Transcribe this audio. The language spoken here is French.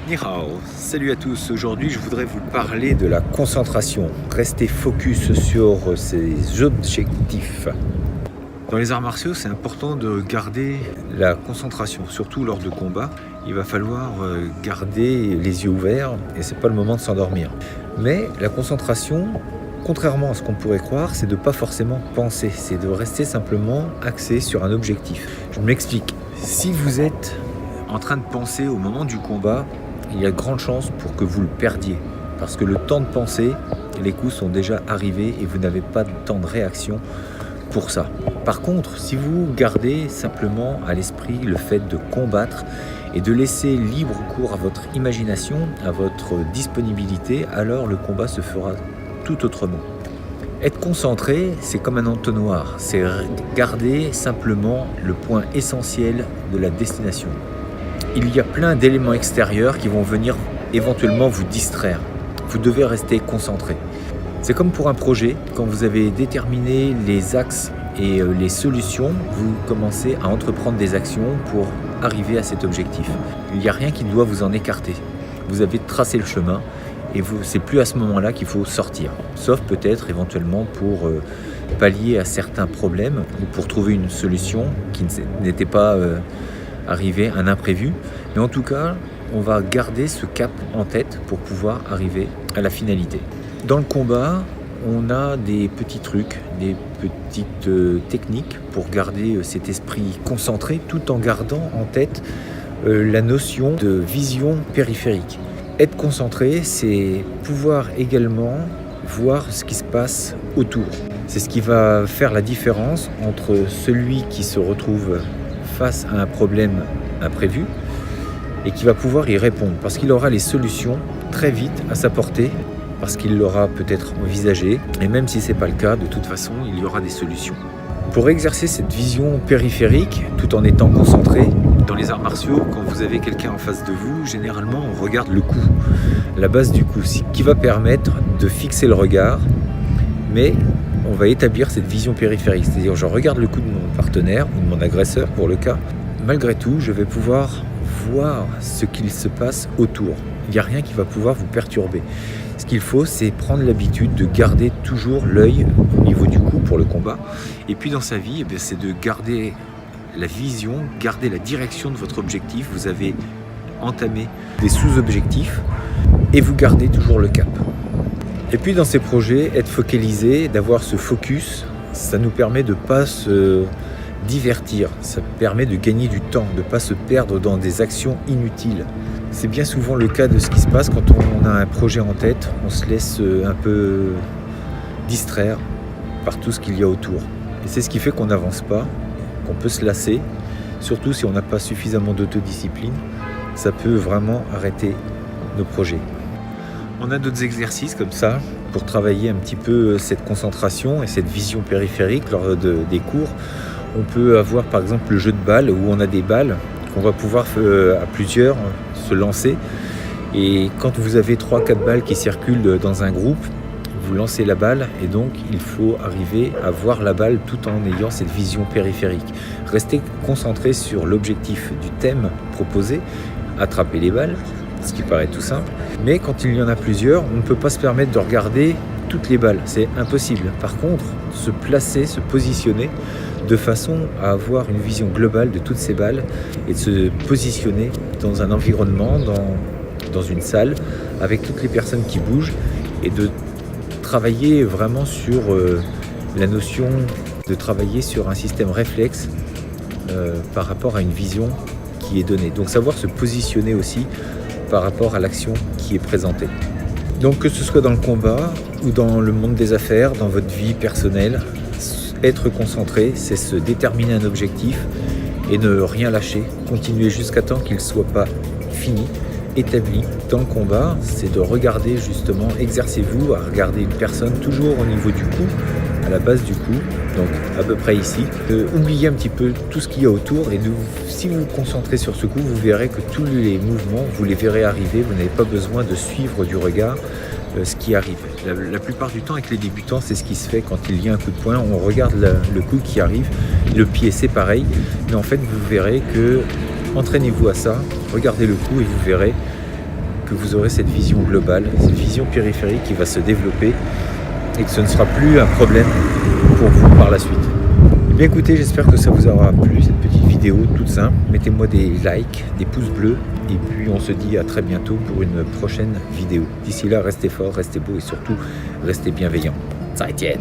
Ni hao, salut à tous. Aujourd'hui, je voudrais vous parler de la concentration. Restez focus sur ses objectifs. Dans les arts martiaux, c'est important de garder la concentration, surtout lors de combats. Il va falloir garder les yeux ouverts et c'est pas le moment de s'endormir. Mais la concentration, contrairement à ce qu'on pourrait croire, c'est de pas forcément penser, c'est de rester simplement axé sur un objectif. Je m'explique. Si vous êtes en train de penser au moment du combat, il y a de grandes chances pour que vous le perdiez. Parce que le temps de penser, les coups sont déjà arrivés et vous n'avez pas de temps de réaction pour ça. Par contre, si vous gardez simplement à l'esprit le fait de combattre et de laisser libre cours à votre imagination, à votre disponibilité, alors le combat se fera tout autrement. Être concentré, c'est comme un entonnoir, c'est garder simplement le point essentiel de la destination. Il y a plein d'éléments extérieurs qui vont venir éventuellement vous distraire. Vous devez rester concentré. C'est comme pour un projet, quand vous avez déterminé les axes et les solutions, vous commencez à entreprendre des actions pour arriver à cet objectif. Il n'y a rien qui doit vous en écarter. Vous avez tracé le chemin et c'est plus à ce moment-là qu'il faut sortir. Sauf peut-être éventuellement pour pallier à certains problèmes ou pour trouver une solution qui n'était pas arriver un imprévu, mais en tout cas on va garder ce cap en tête pour pouvoir arriver à la finalité. Dans le combat, on a des petits trucs, des petites techniques pour garder cet esprit concentré tout en gardant en tête la notion de vision périphérique. Être concentré, c'est pouvoir également voir ce qui se passe autour. C'est ce qui va faire la différence entre celui qui se retrouve face à un problème imprévu et qui va pouvoir y répondre parce qu'il aura les solutions très vite à sa portée, parce qu'il l'aura peut-être envisagé, et même si ce n'est pas le cas, de toute façon, il y aura des solutions. Pour exercer cette vision périphérique, tout en étant concentré, dans les arts martiaux, quand vous avez quelqu'un en face de vous, généralement on regarde le coup, la base du coup, ce qui va permettre de fixer le regard, mais on va établir cette vision périphérique, c'est-à-dire je regarde le coup de mon partenaire ou de mon agresseur pour le cas, malgré tout je vais pouvoir voir ce qu'il se passe autour. Il n'y a rien qui va pouvoir vous perturber. Ce qu'il faut, c'est prendre l'habitude de garder toujours l'œil au niveau du coup pour le combat, et puis dans sa vie, c'est de garder la vision, garder la direction de votre objectif. Vous avez entamé des sous-objectifs et vous gardez toujours le cap. Et puis dans ces projets, être focalisé, d'avoir ce focus, ça nous permet de ne pas se divertir, ça permet de gagner du temps, de ne pas se perdre dans des actions inutiles. C'est bien souvent le cas de ce qui se passe quand on a un projet en tête, on se laisse un peu distraire par tout ce qu'il y a autour. Et c'est ce qui fait qu'on n'avance pas, qu'on peut se lasser, surtout si on n'a pas suffisamment d'autodiscipline, ça peut vraiment arrêter nos projets. On a d'autres exercices comme ça pour travailler un petit peu cette concentration et cette vision périphérique lors des cours. On peut avoir par exemple le jeu de balles où on a des balles qu'on va pouvoir à plusieurs se lancer. Et quand vous avez 3-4 balles qui circulent dans un groupe, vous lancez la balle et donc il faut arriver à voir la balle tout en ayant cette vision périphérique. Restez concentré sur l'objectif du thème proposé, attraper les balles, ce qui paraît tout simple, mais quand il y en a plusieurs, on ne peut pas se permettre de regarder toutes les balles, c'est impossible. Par contre, se placer, se positionner de façon à avoir une vision globale de toutes ces balles et de se positionner dans un environnement, dans une salle, avec toutes les personnes qui bougent et de travailler vraiment sur la notion de travailler sur un système réflexe par rapport à une vision qui est donnée. Donc savoir se positionner aussi par rapport à l'action qui est présentée. Donc que ce soit dans le combat ou dans le monde des affaires, dans votre vie personnelle, être concentré, c'est se déterminer un objectif et ne rien lâcher, continuer jusqu'à temps qu'il ne soit pas fini, établi. Dans le combat, c'est de regarder justement, exercez-vous à regarder une personne toujours au niveau du cou, à la base du cou, donc à peu près ici. Oubliez un petit peu tout ce qu'il y a autour et si vous vous concentrez sur ce coup, vous verrez que tous les mouvements, vous les verrez arriver, vous n'avez pas besoin de suivre du regard ce qui arrive. La plupart du temps avec les débutants, c'est ce qui se fait quand il y a un coup de poing, on regarde le coup qui arrive, le pied c'est pareil, mais en fait vous verrez que entraînez-vous à ça, regardez le coup et vous verrez que vous aurez cette vision globale, cette vision périphérique qui va se développer et que ce ne sera plus un problème pour vous par la suite. Eh bien écoutez, j'espère que ça vous aura plu cette petite vidéo toute simple. Mettez-moi des likes, des pouces bleus et puis on se dit à très bientôt pour une prochaine vidéo. D'ici là, restez forts, restez beaux et surtout restez bienveillants. Ça Etienne.